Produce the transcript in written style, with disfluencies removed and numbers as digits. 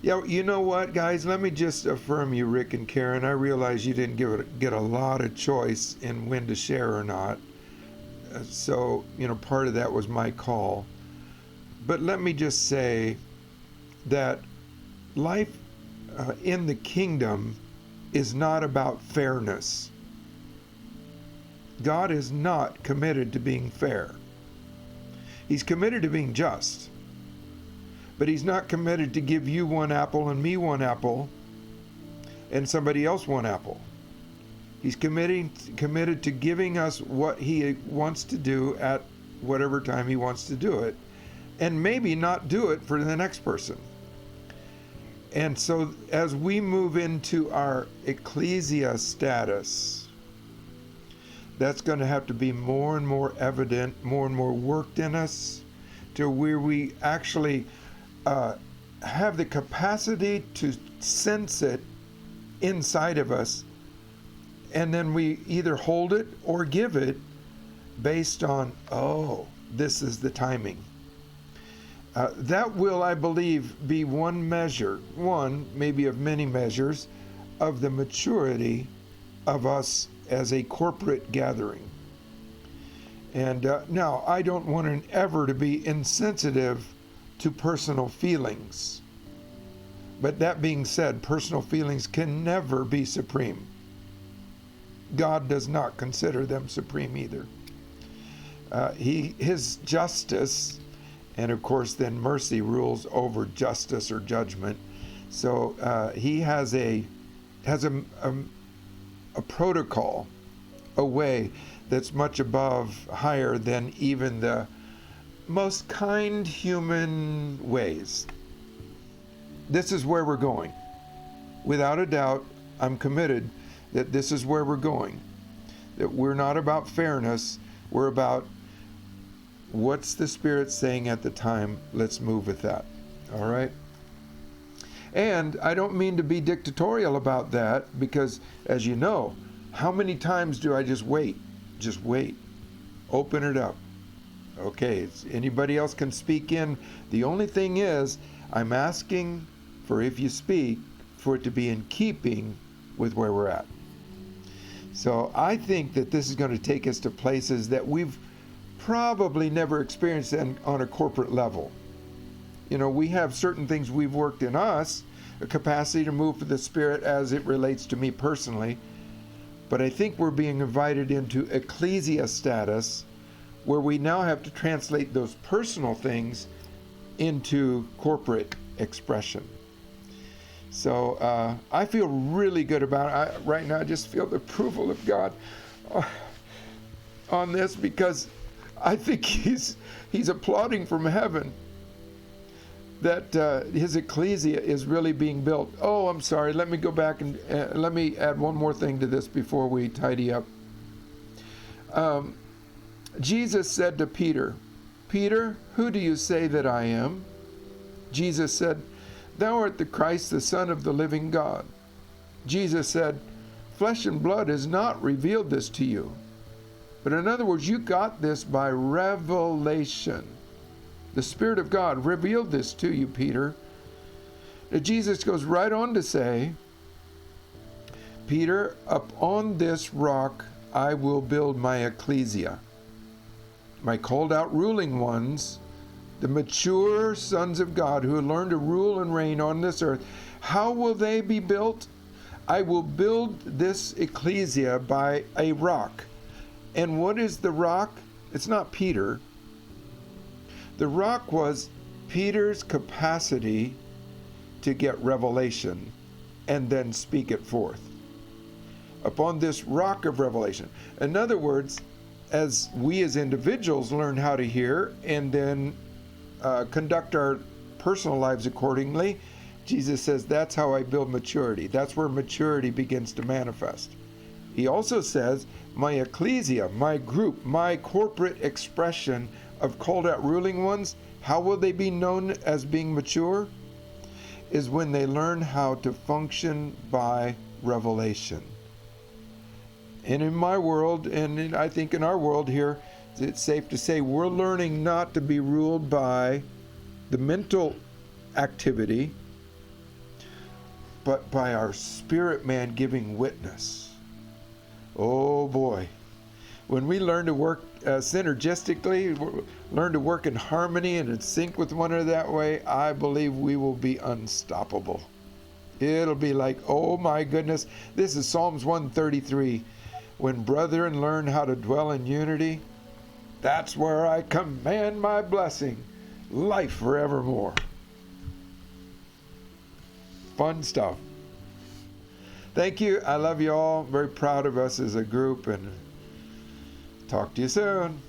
Yeah, you know what, guys? Let me just affirm you, Rick and Karen. I realize you didn't get a lot of choice in when to share or not. So, part of that was my call. But let me just say that life in the kingdom is not about fairness. God is not committed to being fair. He's committed to being just. But he's not committed to give you one apple and me one apple and somebody else one apple. He's committed to giving us what he wants to do at whatever time he wants to do it, and maybe not do it for the next person. And so as we move into our ecclesia status, that's going to have to be more and more evident, more and more worked in us, to where we actually have the capacity to sense it inside of us, and then we either hold it or give it based on, oh, this is the timing. That will, I believe, be one measure, one maybe of many measures, of the maturity of us as a corporate gathering. And now, I don't want ever to be insensitive to personal feelings. But that being said, personal feelings can never be supreme. God does not consider them supreme either. His justice, and of course then mercy, rules over justice or judgment. So he has a protocol, a way that's much higher than even the most kind human ways. This is where we're going. Without a doubt, I'm committed that this is where we're going. That we're not about fairness, we're about what's the Spirit saying at the time. Let's move with that. All right? And I don't mean to be dictatorial about that, because as you know, how many times do I just wait? Just wait. Open it up. Okay, anybody else can speak in. The only thing is, I'm asking for, if you speak, for it to be in keeping with where we're at. So I think that this is going to take us to places that we've probably never experienced on a corporate level. We have certain things we've worked in us, a capacity to move for the Spirit as it relates to me personally. But I think we're being invited into ecclesia status, where we now have to translate those personal things into corporate expression. So I feel really good about it. Right now I just feel the approval of God on this, because I think he's applauding from heaven that his ecclesia is really being built. Oh, I'm sorry. Let me go back and let me add one more thing to this before we tidy up. Jesus said to Peter, "Peter, who do you say that I am?" Jesus said, "Thou art the Christ, the Son of the living God." Jesus said, "Flesh and blood has not revealed this to you." But in other words, you got this by revelation. The Spirit of God revealed this to you, Peter. Now, Jesus goes right on to say, "Peter, upon this rock I will build my ecclesia." My called out ruling ones, the mature sons of God who learn to rule and reign on this earth, how will they be built? I will build this ecclesia by a rock. And what is the rock? It's not Peter. The rock was Peter's capacity to get revelation and then speak it forth. Upon this rock of revelation. In other words, as we as individuals learn how to hear and then conduct our personal lives accordingly, Jesus says that's how I build maturity. That's where maturity begins to manifest. He also says, my ecclesia, my group, my corporate expression of called out ruling ones, how will they be known as being mature? Is when they learn how to function by revelation. And in my world, and I think in our world here, it's safe to say we're learning not to be ruled by the mental activity, but by our spirit man giving witness. Oh boy. When we learn to work synergistically, learn to work in harmony and in sync with one another that way, I believe we will be unstoppable. It'll be like, oh my goodness, this is Psalms 133. When brethren learn how to dwell in unity, that's where I command my blessing, life forevermore. Fun stuff. Thank you. I love you all. Very proud of us as a group, and talk to you soon.